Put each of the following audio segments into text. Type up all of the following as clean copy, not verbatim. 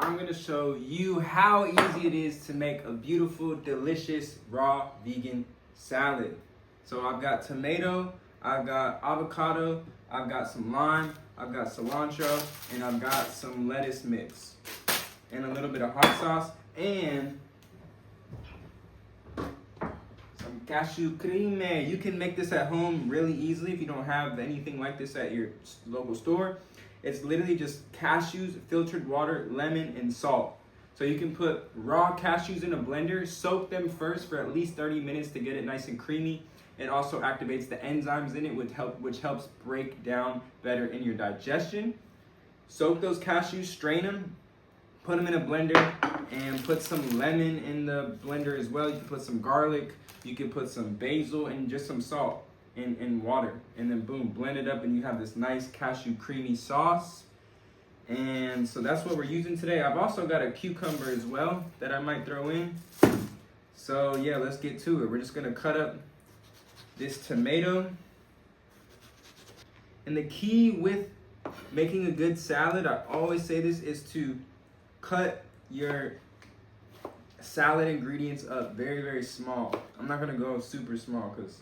I'm gonna show you how easy it is to make a beautiful, delicious, raw vegan salad. So I've got tomato, I've got avocado, I've got some lime, I've got cilantro, and I've got some lettuce mix. And a little bit of hot sauce, and some cashew cream. You can make this at home really easily if you don't have anything like this at your local store. It's literally just cashews, filtered water, lemon, and salt. So you can put raw cashews in a blender, soak them first for at least 30 minutes to get it nice and creamy. It also activates the enzymes in it, which helps break down better in your digestion. Soak those cashews, strain them, put them in a blender, and put some lemon in the blender as well. You can put some garlic, you can put some basil, and just some salt in water. And then boom, blend it up and you have this nice cashew creamy sauce. And so that's what we're using today. I've also got a cucumber as well that I might throw in. So yeah, let's get to it. We're just gonna cut up this tomato. And the key with making a good salad, I always say this, is to cut your salad ingredients up very, very small. I'm not gonna go super small because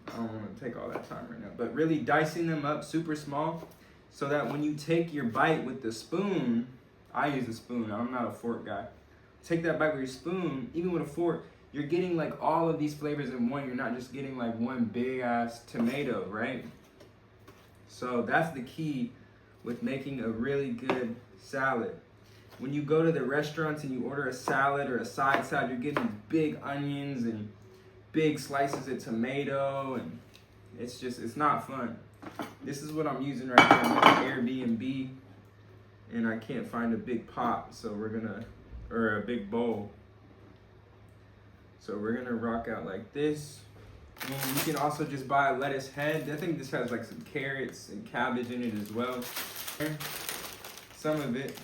I don't want to take all that time right now, but really dicing them up super small so that when you take your bite with the spoon, I use a spoon, I'm not a fork guy. Take that bite with your spoon, even with a fork, you're getting like all of these flavors in one. You're not just getting like one big ass tomato, right? So that's the key with making a really good salad. When you go to the restaurants and you order a salad or a side salad, you're getting big onions and big slices of tomato, and it's not fun. This is what I'm using right here. I'm at Airbnb and I can't find a big pot, so or a big bowl. So we're gonna rock out like this. And you can also just buy a lettuce head. I think this has like some carrots and cabbage in it as well. Some of it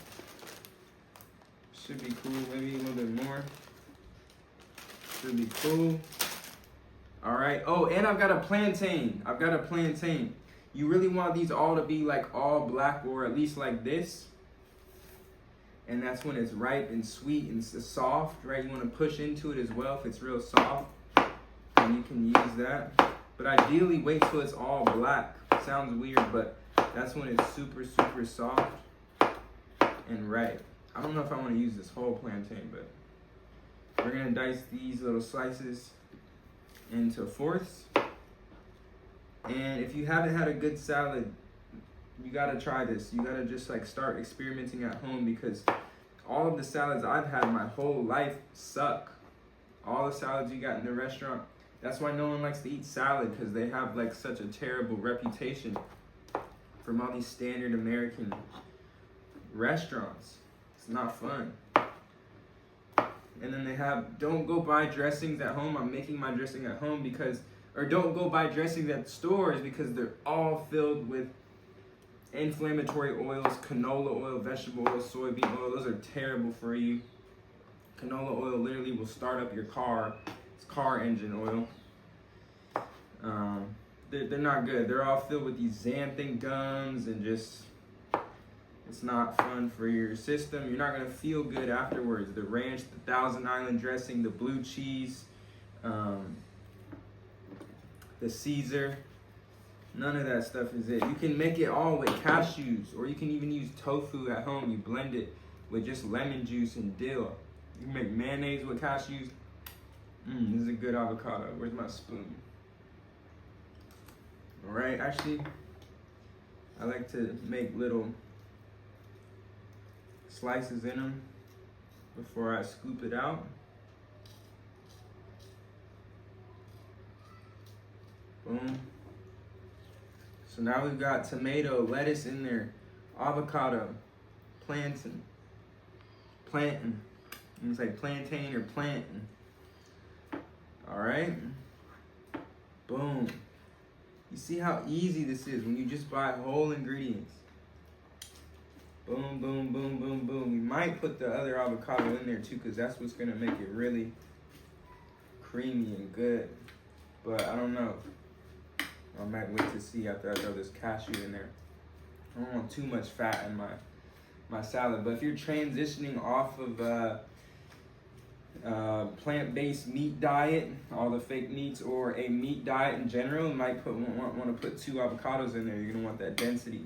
should be cool, maybe a little bit more. Should be cool. All right. Oh, and I've got a plantain. You really want these all to be like all black, or at least like this. And that's when it's ripe and sweet and soft, right? You want to push into it as well if it's real soft. And you can use that. But ideally, wait till it's all black. Sounds weird, but that's when it's super, super soft and ripe. I don't know if I want to use this whole plantain, but we're going to dice these little slices into fourths. And if you haven't had a good salad, you got to try this. You got to just like start experimenting at home, because all of the salads I've had my whole life suck. All the salads you got in the restaurant. That's why no one likes to eat salad, because they have like such a terrible reputation from all these standard American restaurants. It's not fun. And then they have, don't go buy dressings at home. I'm making my dressing at home or don't go buy dressings at stores, because they're all filled with inflammatory oils, canola oil, vegetable oil, soybean oil. Those are terrible for you. Canola oil literally will start up your car. It's car engine oil. They're not good. They're all filled with these xanthan gums, and just, it's not fun for your system. You're not gonna feel good afterwards. The ranch, the Thousand Island dressing, the blue cheese, the Caesar, none of that stuff is it. You can make it all with cashews, or you can even use tofu at home. You blend it with just lemon juice and dill. You can make mayonnaise with cashews. This is a good avocado. Where's my spoon? All right, actually, I like to make little slices in them before I scoop it out. Boom. So now we've got tomato, lettuce in there, avocado, plantain. It's like plantain or plantain. All right. Boom. You see how easy this is when you just buy whole ingredients. Boom, boom, boom, boom, boom. You might put the other avocado in there too, because that's what's gonna make it really creamy and good. But I don't know. I might wait to see after I throw this cashew in there. I don't want too much fat in my my salad. But if you're transitioning off of plant-based meat diet, all the fake meats, or a meat diet in general, you might want to put 2 avocados in there. You're gonna want that density,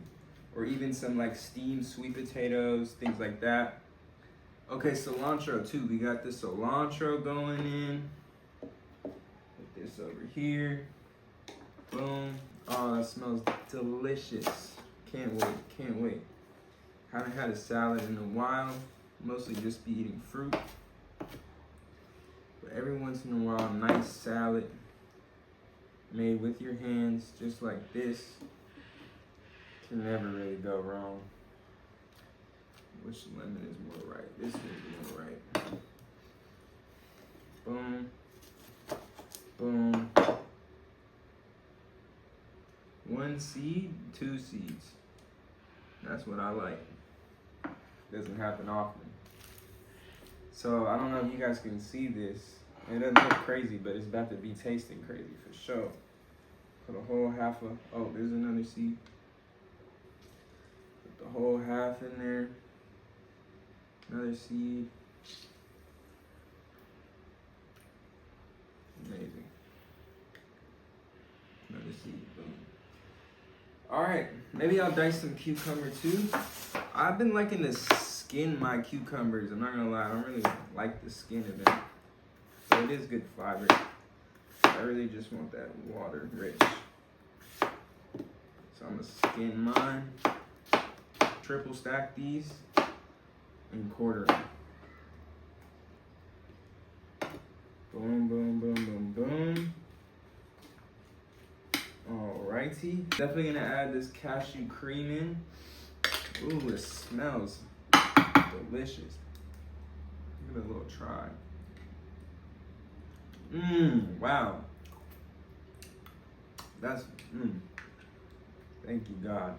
or even some like steamed sweet potatoes, things like that. Okay, cilantro too. We got the cilantro going in. Put this over here. Boom. Oh, that smells delicious. Can't wait, can't wait. Haven't had a salad in a while. Mostly just be eating fruit. But every once in a while, a nice salad made with your hands, just like this, can never really go wrong. Which lemon is more right? This is more right. Boom. Boom. 1 seed, 2 seeds. That's what I like. Doesn't happen often. So I don't know if you guys can see this. It doesn't look crazy, but it's about to be tasting crazy for sure. Put a whole half of, oh, there's another seed. Put the whole half in there. Another seed. Amazing. Another seed, boom. All right, maybe I'll dice some cucumber too. I've been liking to skin my cucumbers. I'm not gonna lie, I don't really like the skin of them. But it is good fiber. I really just want that water rich. So I'm gonna skin mine, triple stack these, and quarter them. Boom, boom, boom, boom, boom. Alrighty. Definitely gonna add this cashew cream in. Ooh, it smells delicious. Give it a little try. Wow. That's, thank you, God.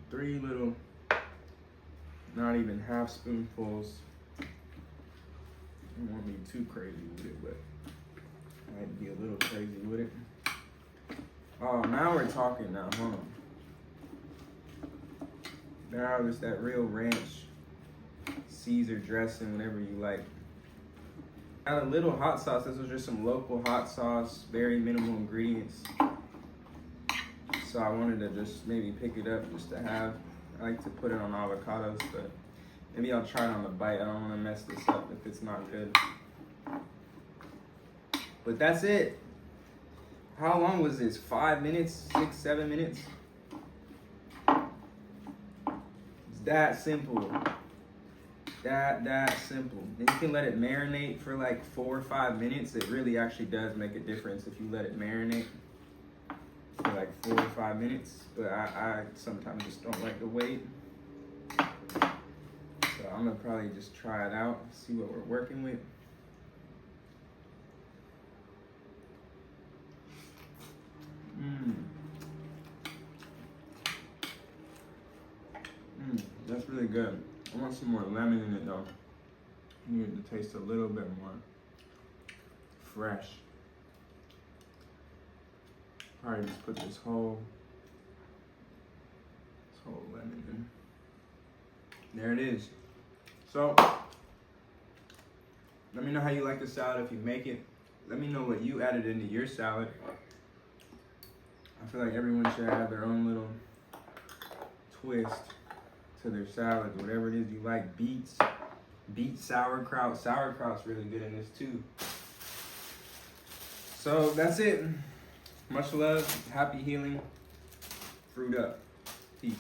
Three little, not even half spoonfuls. I don't want to be too crazy with it, but I might be a little crazy with it. Oh, now we're talking now, hold on. Now it's that real ranch, Caesar dressing, whatever you like. Add a little hot sauce. This was just some local hot sauce, very minimal ingredients. So I wanted to just maybe pick it up just to have. I like to put it on avocados, but maybe I'll try it on the bite. I don't want to mess this up if it's not good. But that's it. How long was this? 5 minutes? 6, 7 minutes? It's that simple. That simple. And you can let it marinate for like 4 or 5 minutes. It really actually does make a difference if you let it marinate for like 4 or 5 minutes. But I sometimes just don't like to wait. So I'm gonna probably just try it out, see what we're working with. That's really good. I want some more lemon in it though. I need it to taste a little bit more fresh. Probably just put this whole lemon in. There it is. So, let me know how you like the salad if you make it. Let me know what you added into your salad. I feel like everyone should have their own little twist to their salad, whatever it is you like. Beets, beet sauerkraut. Sauerkraut's really good in this too. So that's it. Much love, happy healing, fruit up, peace.